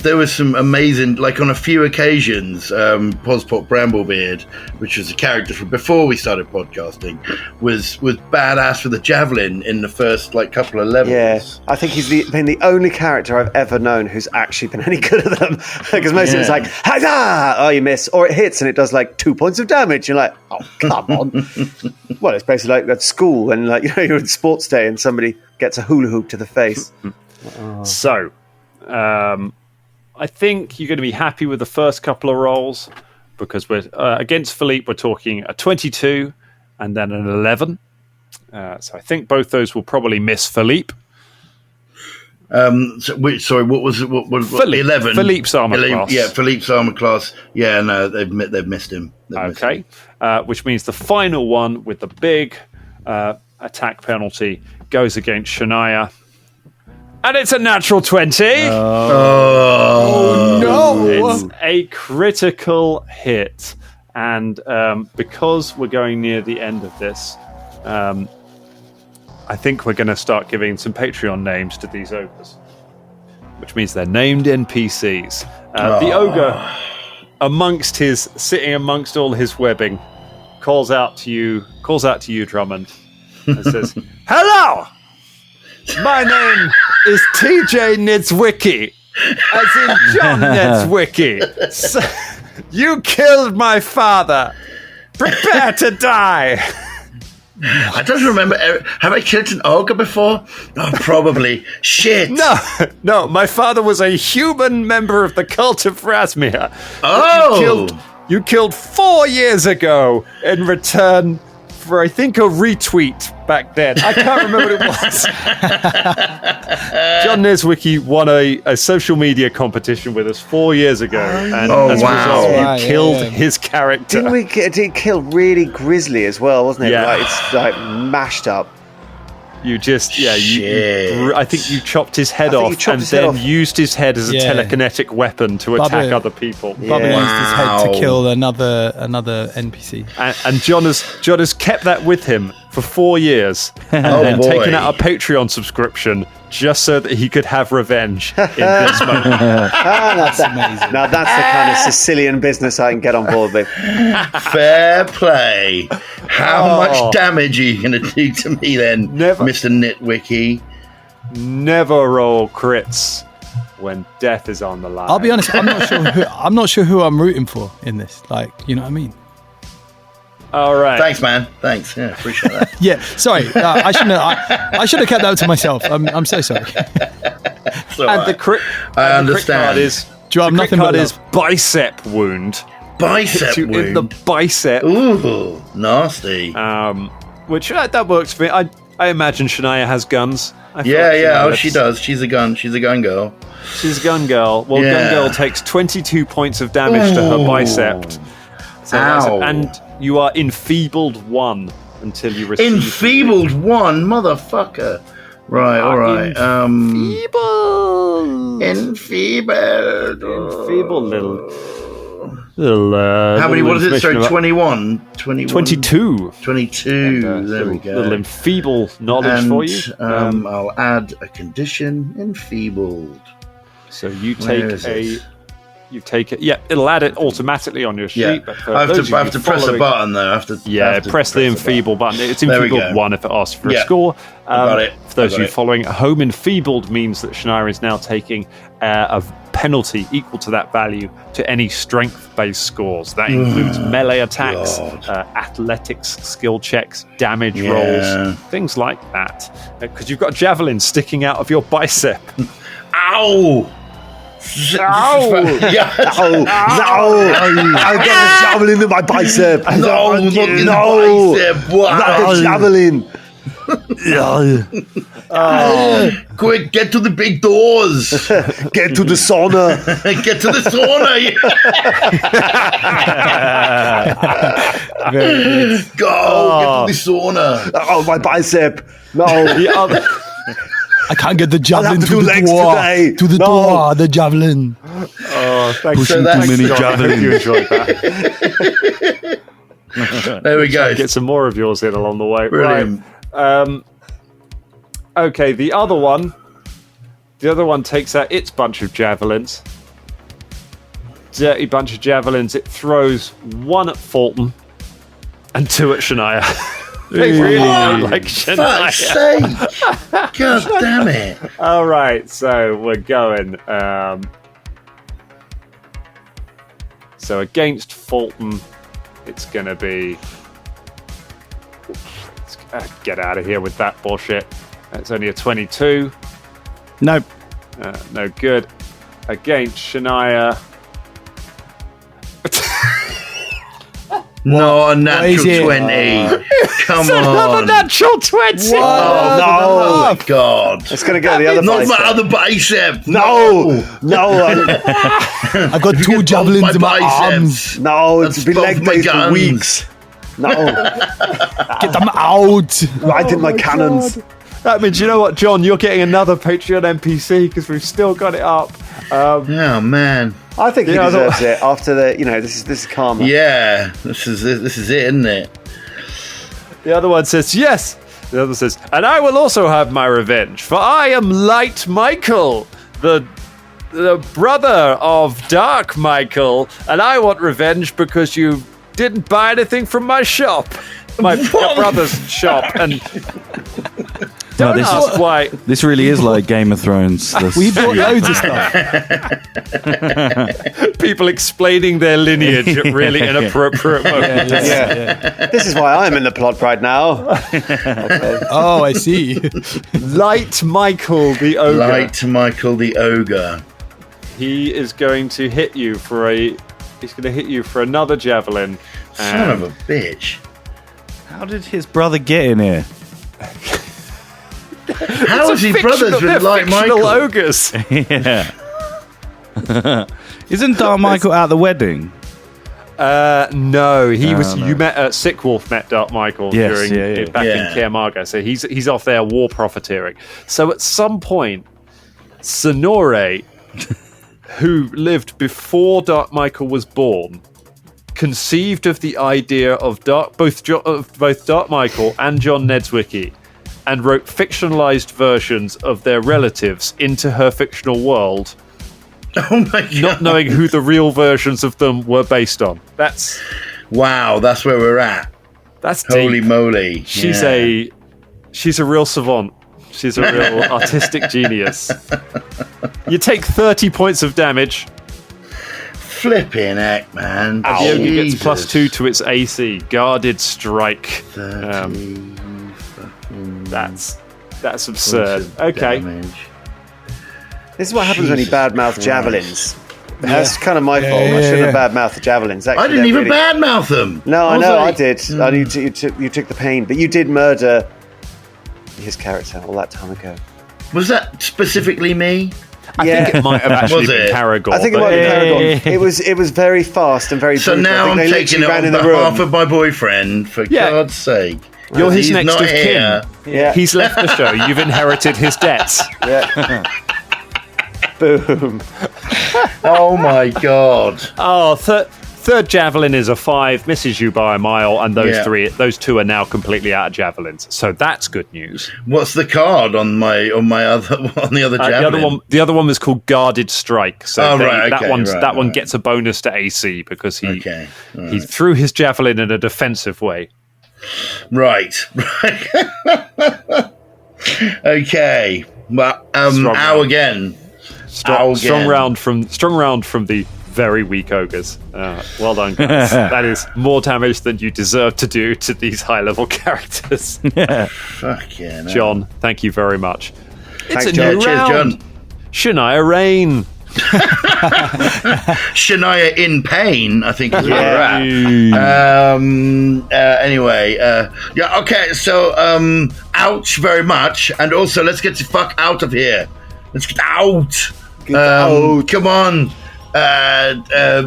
amazing, like on a few occasions, Pospot Bramblebeard, which was a character from before we started podcasting, was badass with a javelin in the first like couple of levels. Yeah, I think he's been the only character I've ever known who's actually been any good at them, because most of it's like, "Huzzah!" Oh, you miss, or it hits and it does like 2 points of damage. You're like, oh, come on. Well, it's basically like at school when like you're in sports day and somebody gets a hula hoop to the face. So, I think you're going to be happy with the first couple of rolls because we're against Philippe, we're talking a 22 and then an 11. So I think both those will probably miss Philippe. Sorry, what was it? What Philippe, 11? Philippe's armor class. Yeah, Philippe's armor class. Yeah, no, they've missed him. Okay, which means the final one with the big attack penalty goes against Shania. And it's a natural 20. Oh no! It's a critical hit. And because we're going near the end of this, I think we're going to start giving some Patreon names to these ogres, which means they're named NPCs. The ogre, sitting amongst all his webbing, calls out to you, Drummond, and says, "Hello, my name is TJ Nitzwicki, as in John Nitzwicki. So, you killed my father. Prepare to die." I don't remember. Have I killed an ogre before? Oh, probably. Shit. No. My father was a human member of the cult of Rasmir. Oh. You killed 4 years ago in return for, I think, a retweet back then. I can't remember what it was. John Nitzwicki won a social media competition with us 4 years ago. And as a result, you killed his character. Did he kill really grisly as well, wasn't it? Yeah. Like, it's like mashed up. You just, I think you chopped his head off and then used his head as a telekinetic weapon to attack other people. Bubba used his head to kill another NPC. And John has kept that with him for 4 years and then taken out a Patreon subscription just so that he could have revenge in this moment. That's amazing. Now that's the kind of Sicilian business I can get on board with. Fair play. How much damage are you going to do to me then, Mr. Nitwicki? Never roll crits when death is on the line. I'll be honest, I'm not sure who I'm rooting for in this. Like, you know what I mean? All right. Thanks, man. Thanks. Yeah, appreciate that. Yeah, sorry. I should have kept that to myself. I'm so sorry. And the crit. I understand. The crit card is bicep wound. Bicep wound in the bicep. Ooh, nasty. Which that works for me. I imagine Shania has guns. She does. She's a gun girl. She's a gun girl. Well, gun girl takes 22 points of damage to her bicep. And you are enfeebled 1 until you receive. Enfeebled 1, motherfucker. Right, all right. Enfeebled little. How many? What is it? So 21. 22. 22. There we go. Little enfeeble knowledge for you. I'll add a condition. Enfeebled. So you take You take it. Yeah, it'll add it automatically on your sheet. Yeah. But I have to press a button though. I have to press the enfeebled button. It's enfeebled 1 if it asks for a score. Got it. For those of you following at home, enfeebled means that Shania is now taking a penalty equal to that value to any strength-based scores. That includes melee attacks, athletics skill checks, damage rolls, things like that. Because you've got a javelin sticking out of your bicep. Ow! No! I got a javelin in my bicep. No, not in the bicep. Wow. Not the javelin. Quick, get to the big doors. Get to the sauna. Get to the sauna. Go, get to the sauna. Oh, my bicep. No. I can't get the javelin to the door. Today. To the door, the javelin. Oh, thanks. Pushing too many javelins. You enjoyed that. There we go. Get some more of yours in along the way. Brilliant. Right. Okay, the other one takes out its bunch of javelins. Dirty bunch of javelins. It throws 1 at Fulton and 2 at Shania. They really like Shania. Fuck's sake. God damn it. All right, so we're going. So against Fulton, it's going to be... get out of here with that bullshit. It's only a 22. Nope. No good. Against Shania... Not a natural 20. Come on. Another natural 20. Oh, no. My God. It's going to go the other Not bicep. my other bicep. No. I got 2 javelins in my arms. No, it's That's been both like my this for guns. weeks. No. Get them out. Right in my cannons. That means, you know what, John? You're getting another Patreon NPC because we've still got it up. Oh, man. I think he deserves it after the, this is karma. Yeah. This is it, isn't it? The other one says, yes. The other says, and I will also have my revenge, for I am Light Michael, the brother of Dark Michael, and I want revenge because you didn't buy anything from my shop. My brother's shop. And don't ask why. This really is like Game of Thrones. We bought loads of stuff. People explaining their lineage at really inappropriate moments. Yeah. This is why I'm in the plot right now. Okay. Oh, I see. Light Michael the Ogre. Light Michael the Ogre. He is going to hit you for another javelin. Son of a bitch. How did his brother get in here? How is he brothers with Light Michael? Ogres. Yeah. Isn't Dark Michael at the wedding? No, he was. No. You met Sickwolf met Dark Michael back in Kaer Marga, so he's off there war profiteering. So at some point, Sonore, who lived before Dark Michael was born, conceived of the idea of both Dark Michael and John Nedswicki, and wrote fictionalized versions of their relatives into her fictional world. Oh my God. Not knowing who the real versions of them were based on. Wow, that's where we're at. That's Holy deep. moly. She's a real savant. She's a real artistic genius. You take 30 points of damage. Flipping heck, man. The ogre gets +2 to its AC. Guarded strike. That's absurd. Okay. Damage. This is what happens when you badmouth javelins. That's kind of my fault. I shouldn't have badmouthed the javelins. Actually, I didn't even badmouth them. No, I know, I did. You took the pain, but you did murder his character all that time ago. Was that specifically me? I think it might have actually been Caragor. I think it might be Caragor. It was very fast and very So brutal. now I'm taking it on behalf of my boyfriend, for God's sake. You're his He's next not of here. kin. Yeah. He's left the show. You've inherited his debts. Yeah. Boom. Oh my God. Oh, third javelin is a 5, misses you by a mile, and those two are now completely out of javelins. So that's good news. What's the card on the other javelin? The other one was called Guarded Strike. So that one right. gets a bonus to AC because he threw his javelin in a defensive way. Right. Okay. Well, again. Strong round from the very weak ogres. Well done, guys. That is more damage than you deserve to do to these high-level characters. Fucking John, thank you very much. Thanks, It's a John. new Cheers, round. John. Shania Rain. Shania in pain, I think is where we're at. Anyway, okay, so ouch very much, and also let's get the fuck out of here. Let's get out. Come on,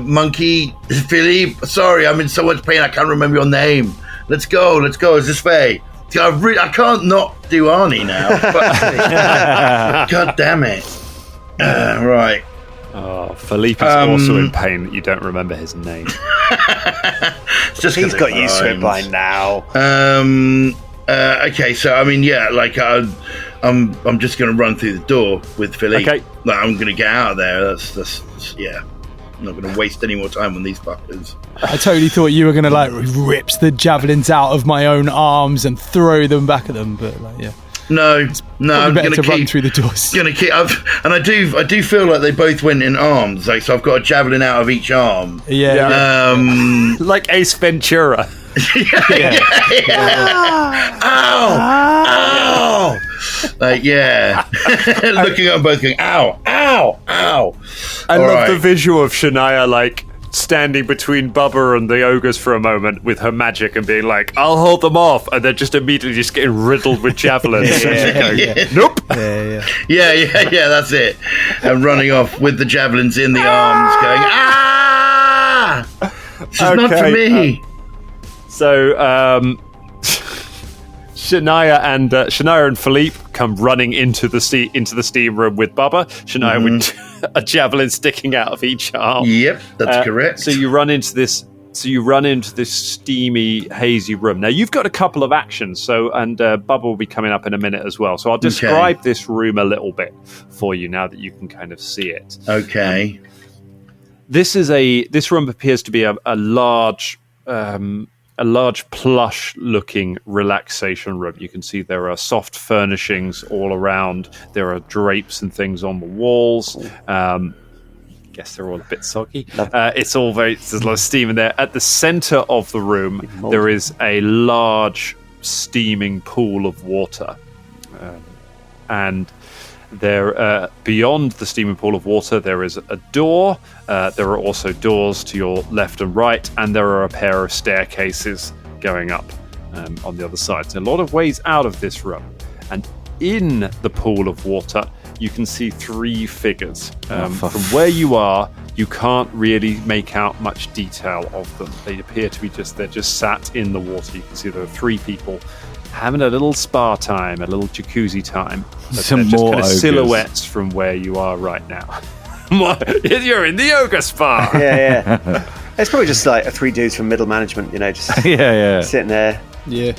Monkey Philippe. Sorry, I'm in so much pain I can't remember your name. Let's go. Is this Faye? I can't not do Arnie now. God damn it. Right. Oh, Philippe is also in pain that you don't remember his name. He's got used to it by now. Okay, so I mean, I'm just going to run through the door with Philippe. Okay. Like, I'm going to get out of there. That's I'm not going to waste any more time on these fuckers. I totally thought you were going to rip the javelins out of my own arms and throw them back at them, but No, I'm going to run through the doors. Going to keep, and I do feel like they both went in arms. So I've got a javelin out of each arm. Yeah. Like Ace Ventura. Yeah. Ow! Looking at them both going, ow! I love the visual of Shania standing between Bubba and the ogres for a moment with her magic and being like, I'll hold them off, and then just immediately just getting riddled with javelins. Nope. Yeah, that's it. And running off with the javelins in the arms, going, this is not for me. Shania and Philippe come running into the steam room with Bubba. Shania with a javelin sticking out of each arm. Yep, that's correct. So you run into this steamy, hazy room. Now you've got a couple of actions. Bubba will be coming up in a minute as well. So I'll describe this room a little bit for you now that you can kind of see it. Okay. This room appears to be a large plush-looking relaxation room. You can see there are soft furnishings all around. There are drapes and things on the walls. Guess they're all a bit soggy. There's a lot of steam in there. At the center of the room, there is a large steaming pool of water. And there, beyond the steaming pool of water, there is a door. There are also doors to your left and right, and there are a pair of staircases going up on the other side. So a lot of ways out of this room. And in the pool of water, you can see 3 figures. From where you are, you can't really make out much detail of them. They appear to be they're just sat in the water. You can see there are 3 people having a little spa time, a little jacuzzi time. Some just more kind of ogres. silhouettes from where you are right now. You're in the ogre spa. Yeah. It's probably just like 3 dudes from middle management, just sitting there. Yeah.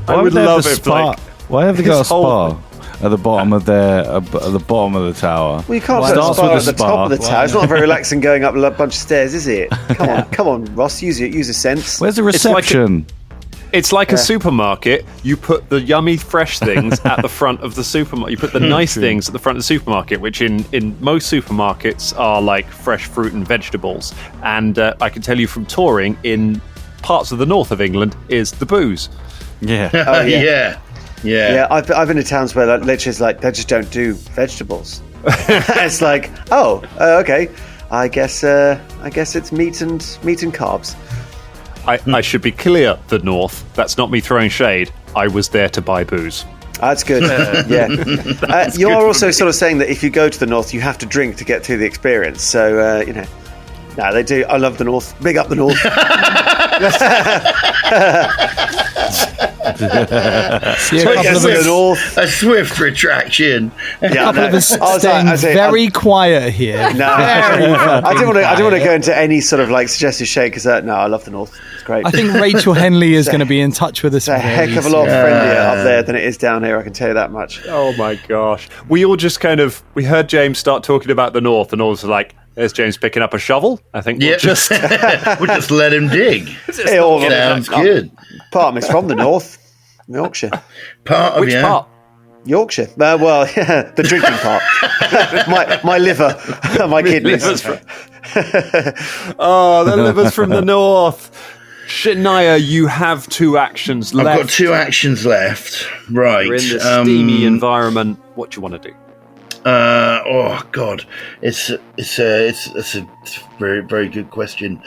I would love if why have they got a spa at the bottom of the tower? Well, you can't put a spa at the top of the tower. It's not very relaxing going up a bunch of stairs, is it? Come on, Ross, use a sense. Where's the reception? It's like a supermarket. You put the yummy fresh things at the front of the supermarket. You put the nice things at the front of the supermarket, which in most supermarkets are like fresh fruit and vegetables. And I can tell you from touring in parts of the north of England is the booze. Yeah. Oh, Yeah. I've been to towns where literally it's like they just don't do vegetables. It's like, okay. I guess it's meat and carbs. I should be clear, the north. That's not me throwing shade. I was there to buy booze. That's good. You are also sort of saying that if you go to the north, you have to drink to get through the experience. So, no, they do. I love the north. Big up the north. A swift retraction. A couple of us staying very quiet here. No, I didn't want to go into any sort of like suggestive shade because no, I love the north. It's great. I think Rachel Henley is going to be in touch with us. It's a heck of a lot friendlier up there than it is down here. I can tell you that much. Oh my gosh! We all just we heard James start talking about the north, and all was like, "There's James picking up a shovel." I think we'll just let him dig. Sounds good. Part of me's from the north, Yorkshire. Which part? Yorkshire. The drinking part. my liver, my kidneys. The liver's from the north. Shania, you have 2 actions left. I've got 2 actions left. Right. You're in this steamy environment. What do you want to do? Oh God, it's a very, very good question.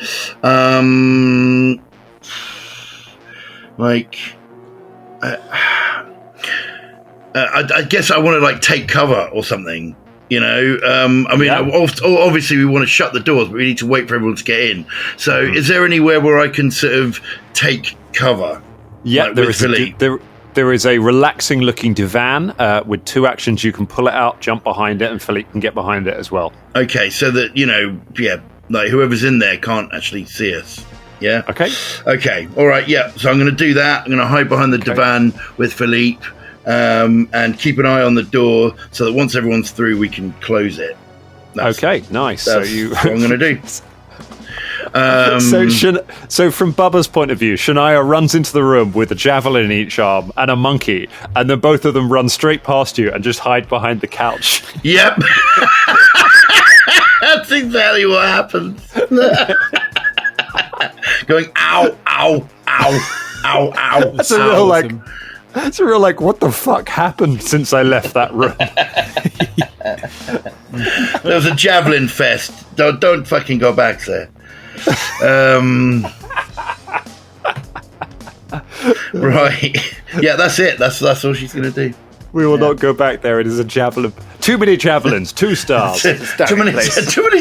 I guess I want to take cover or something. Obviously we want to shut the doors, but we need to wait for everyone to get in. So, is there anywhere where I can sort of take cover? Yeah, there is a relaxing-looking divan with 2 actions. You can pull it out, jump behind it, and Philippe can get behind it as well. Okay, so that whoever's in there can't actually see us. Yeah. Okay. All right. Yeah. So I'm going to do that. I'm going to hide behind the divan with Philippe. And keep an eye on the door so that once everyone's through, we can close it. Nice. That's what I'm going to do. So from Bubba's point of view, Shania runs into the room with a javelin in each arm and a monkey, and then both of them run straight past you and just hide behind the couch. Yep. That's exactly what happens. Going, ow, ow, ow, ow, ow. That's a real what the fuck happened since I left that room? There was a javelin fest. Don't fucking go back there. Right. Yeah, that's it. That's all she's going to do. We will not go back there. It is a javelin. Too many javelins. 2 stars. too many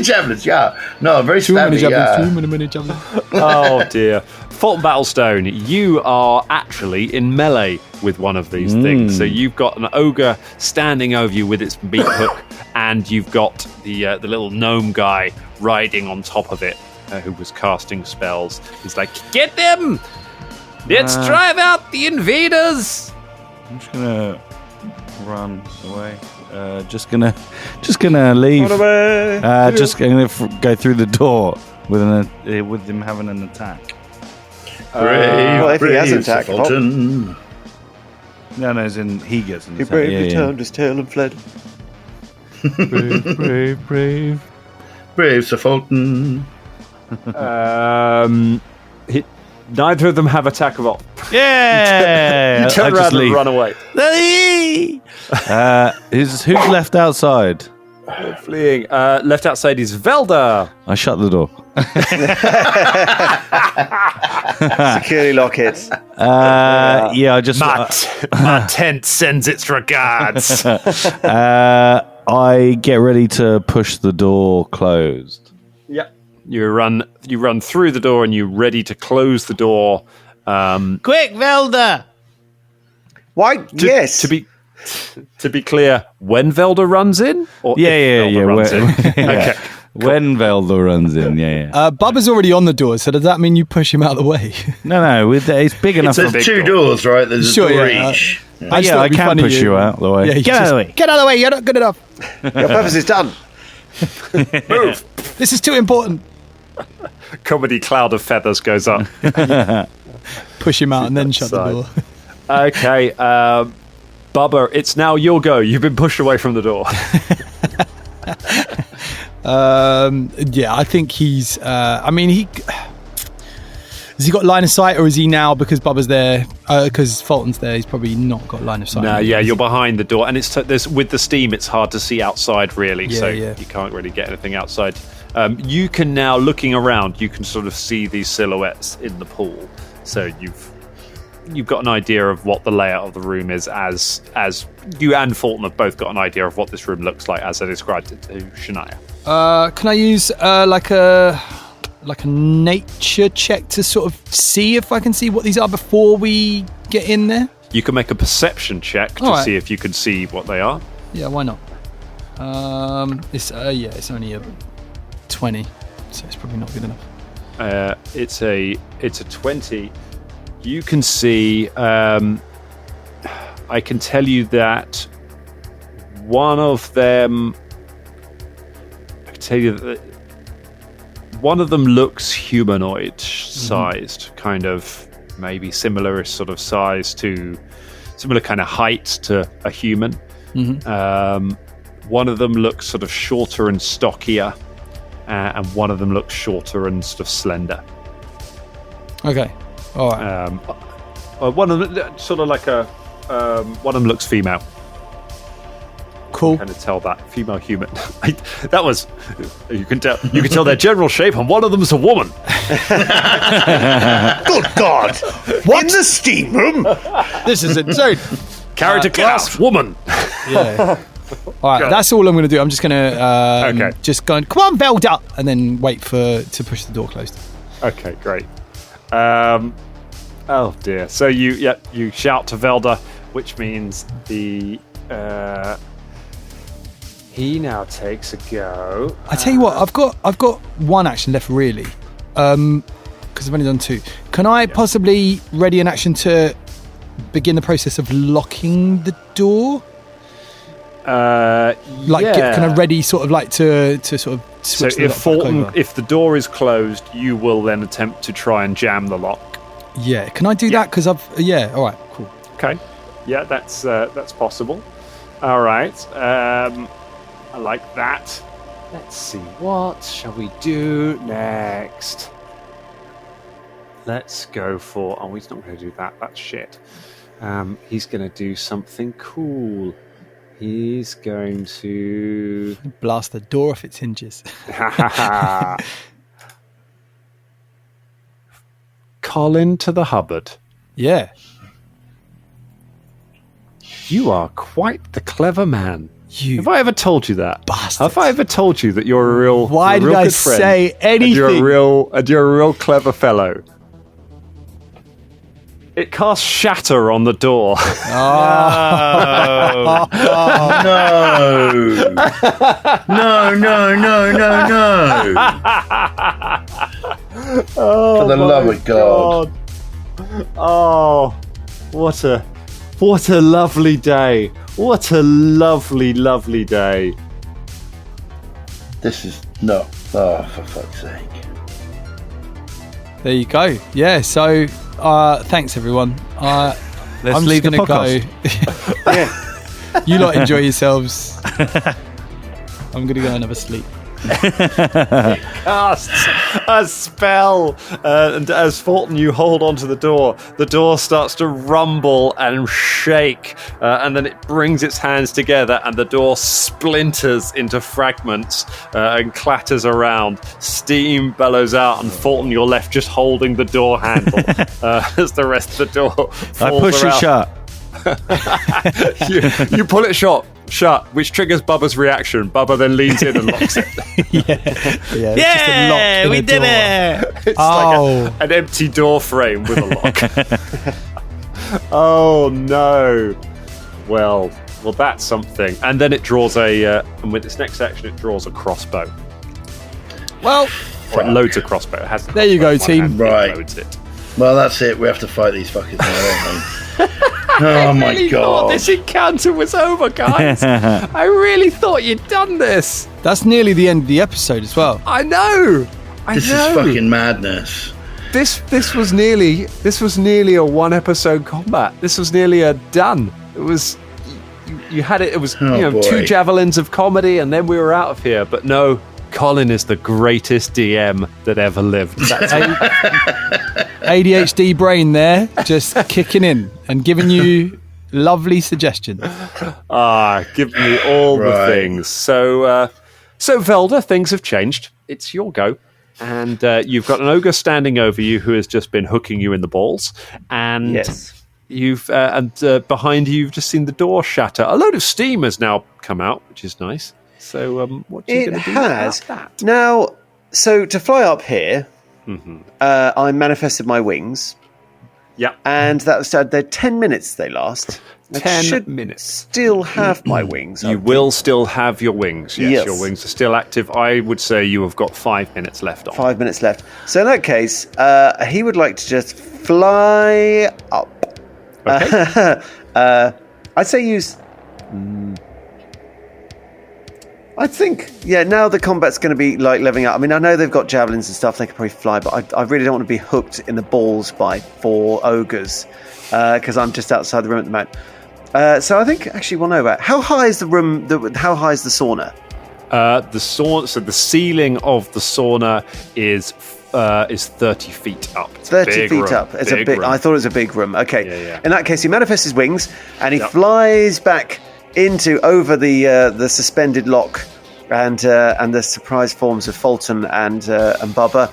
javelins. Yeah. No, very too many stabby. javelins. Too many javelins. Oh dear. Fulton Battlestone, you are actually in melee with one of these things. So you've got an ogre standing over you with its meat hook, and you've got the little gnome guy riding on top of it, who was casting spells. He's like, "Get them! Let's drive out the invaders!" I'm just gonna run away. Just gonna leave. Run away. Just gonna go through the door with him having an attack. Well, if he has an attack, Fulton. No, as in he gets an He attack. bravely turned his tail and fled. Brave. Brave Sir Fulton. Neither of them have attack of op. Yeah. You turn around and run away. Who's left outside? Fleeing. Left outside is Velda. I shut the door. Securely lock it. Yeah, I just. My tent sends its regards. I get ready to push the door closed. Yep. You run through the door and you're ready to close the door. Quick, Velda! Why? Yes. To be clear, when Velda runs in? Or Yeah. runs in? Okay. When Velda runs in, yeah. Bubba's already on the door, so does that mean you push him out of the way? No, it's big enough. There's 2 doors, right? There's a door each. I can push you out of the way. Yeah, Get out of the way. Get out of the way, you're not good enough. Your purpose is done. Move. This is too important. Comedy cloud of feathers goes up. Push him out and then shut the door. Okay, Bubba, it's now your go. You've been pushed away from the door. Yeah, I think he's. Has he got line of sight, or is he now, because Bubba's there, because Fulton's there? He's probably not got line of sight. No, yeah, you're behind the door, and there's with the steam, it's hard to see outside really, Yeah, so yeah. you can't really get anything outside. You can now, looking around, you can sort of see these silhouettes in the pool. So you've got an idea of what the layout of the room is, as you and Fulton have both got an idea of what this room looks like as I described it to Shania. Can I use like a nature check to sort of see if I can see what these are before we get in there? You can make a perception check to see if you can see what they are. Yeah, why not? It's only a 20, so it's probably not good enough. It's a 20. You can see. I can tell you that one of them. I can tell you that one of them looks humanoid-sized, kind of maybe similar sort of size to, similar kind of height to a human. One of them looks sort of shorter and stockier, and one of them looks shorter and sort of slender. Okay, all right. One of them sort of like a. One of them looks female. Cool. Kind of tell that female human. That was. You can tell. You can tell their general shape, and one of them's a woman. Good God! What? In the steam room? This is insane. Character class woman. Yeah. All right, that's all I'm going to do. I'm just going to just go, come on, Velda, and then wait to push the door closed. Okay, great. Oh dear. So you shout to Velda, which means he now takes a go. I tell you what, I've got one action left really, because I've only done 2. Can I possibly ready an action to begin the process of locking the door? Can I ready sort of like to sort of switch the lock back over? If the door is closed, you will then attempt to try and jam the lock. Yeah, can I do that? Because all right, cool. Okay, yeah, that's possible. All right, I like that. Let's see, what shall we do next? Let's go for. Oh, he's not going to do that. That's shit. He's going to do something cool. He's going to blast the door off its hinges. Colin to the Hubbard. Yeah. You are quite the clever man. You Have I ever told you that? bastard. Have I ever told you that you're a real? Why you're a did real I good friend, say anything? And you're a real clever fellow. It casts shatter on the door. No. For the love of God. Oh, what a lovely day. What a lovely, lovely day. This is not. Oh, for fuck's sake. There you go. Yeah, so thanks everyone. I'm just leave the going to go. Yeah. You lot enjoy yourselves. I'm going to go and have a sleep. Casts a spell, and as Fulton, you hold onto the door starts to rumble and shake, and then it brings its hands together and the door splinters into fragments and clatters around. Steam bellows out, and Fulton, you're left just holding the door handle as the rest of the door falls I push around. it shut. you pull it shut, which triggers Bubba's reaction. Bubba then leans in and locks it. Yeah, we did it. It's like an empty door frame with a lock. Oh no. Well, that's something. And then it draws and with its next action, it draws a crossbow. Well, Or it loads a crossbow. It has there you go, team. Right. It loads it. Well, that's it. We have to fight these fuckers now, don't we? Oh my I God. thought this encounter was over, guys. I really thought you'd done this. That's nearly the end of the episode as well. I know. This is fucking madness. This was nearly a one episode combat. This was nearly a done. It was you had it. It was boy. 2 javelins of comedy, and then we were out of here. But no, Colin is the greatest DM that ever lived. That's ADHD brain there, just kicking in and giving you lovely suggestions. give me all the Right. things. So Velda, things have changed. It's your go. And you've got an ogre standing over you who has just been hooking you in the balls. And Yes. you've behind you, you've just seen the door shatter. A load of steam has now come out, which is nice. So what are you It going to do has. about that? Now, so to fly up here, I manifested my wings, Yeah. and that was they're 10 minutes they last. I 10 should minutes. still have my wings. You will still have your wings. Yes, Yes. your wings are still active. I would say you have got 5 minutes left on. 5 minutes left. So in that case, he would like to just fly up. Okay. I'd say use. I think, now the combat's going to be like leveling up. I mean, I know they've got javelins and stuff, they can probably fly, but I really don't want to be hooked in the balls by 4 ogres because I'm just outside the room at the moment. So I think actually we'll know about how high is the room, how high is the sauna? So the ceiling of the sauna is 30 feet up. It's 30 big feet room. up. It's a big. room. I thought it was a big room. Okay. Yeah. In that case, he manifests his wings and he Yep. flies back over the suspended lock and the surprise forms of Fulton and Bubba,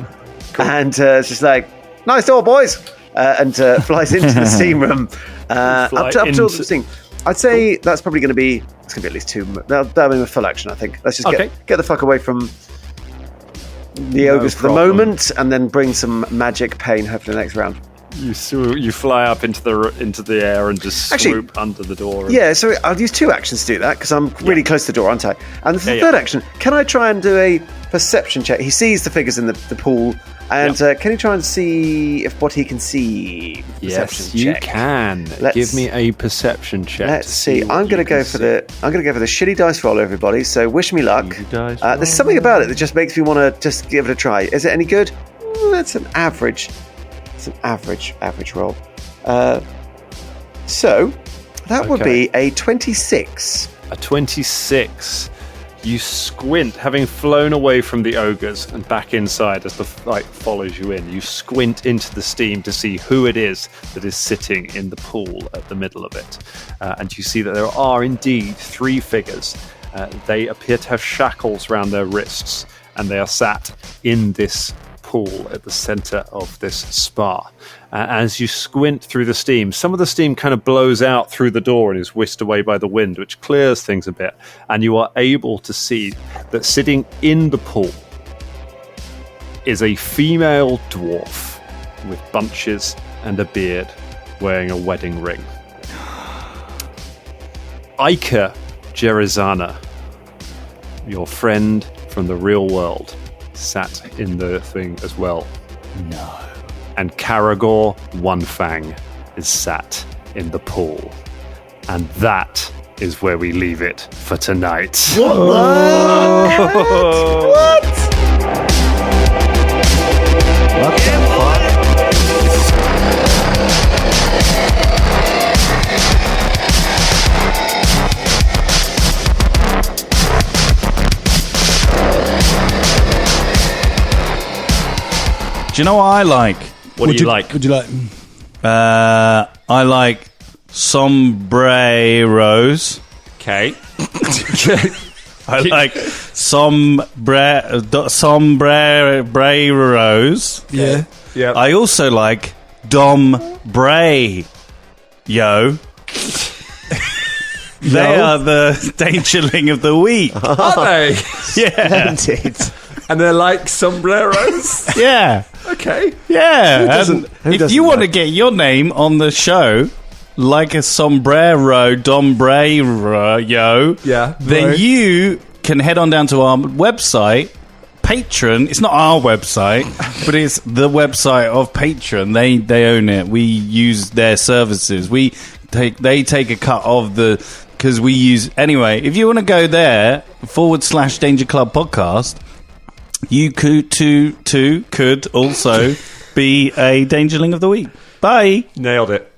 and it's just like, nice door, boys, and flies into the steam room up to all the steam. I'd say that's probably going to be. It's going to be at least 2. That'll be a full action, I think. Let's just get the fuck away from the ogres for the moment, and then bring some magic pain. Hopefully, the next round. You fly up into the air and just swoop under the door. Yeah, so I'll use 2 actions to do that because I'm really close to the door, aren't I? And for the third action, can I try and do a perception check? He sees the figures in the pool, and can he try and see what he can see? Yes, you can. Give me a perception check. Let's see. I'm going to go for the shitty dice roll, everybody. So wish me luck. There's something about it that just makes me want to just give it a try. Is it any good? That's an average. It's an average roll. So that would be a 26. A 26. You squint, having flown away from the ogres and back inside as the light follows you in. You squint into the steam to see who it is that is sitting in the pool at the middle of it. And you see that there are indeed 3 figures. They appear to have shackles around their wrists, and they are sat in this pool at the center of this spa. As you squint through the steam, some of the steam kind of blows out through the door and is whisked away by the wind, which clears things a bit. And you are able to see that sitting in the pool is a female dwarf with bunches and a beard, wearing a wedding ring. Ica Gerizana, your friend from the real world, sat in the thing as well. No. And Karagor One Fang is sat in the pool. And that is where we leave it for tonight. What? What the fuck? Do you know what I like? What do you like? Would you like? I like sombreros. Okay. I like sombreros. Yeah. Yeah. I also like Dom Bray. Yo. They are the Dangerling of the week. Are they? Yeah. Indeed. And they're like sombreros? Yeah. Okay. Yeah. Who If doesn't you want to know? get your name on the show, like a sombrero, dombrero, Yeah. then Right. you can head on down to our website, Patreon. It's not our website, but it's the website of Patreon. They own it. We use their services. They take a cut of the, because we use anyway. If you want to go there /Danger Club Podcast, you could could also be a Dangerling of the week. Bye. Nailed it.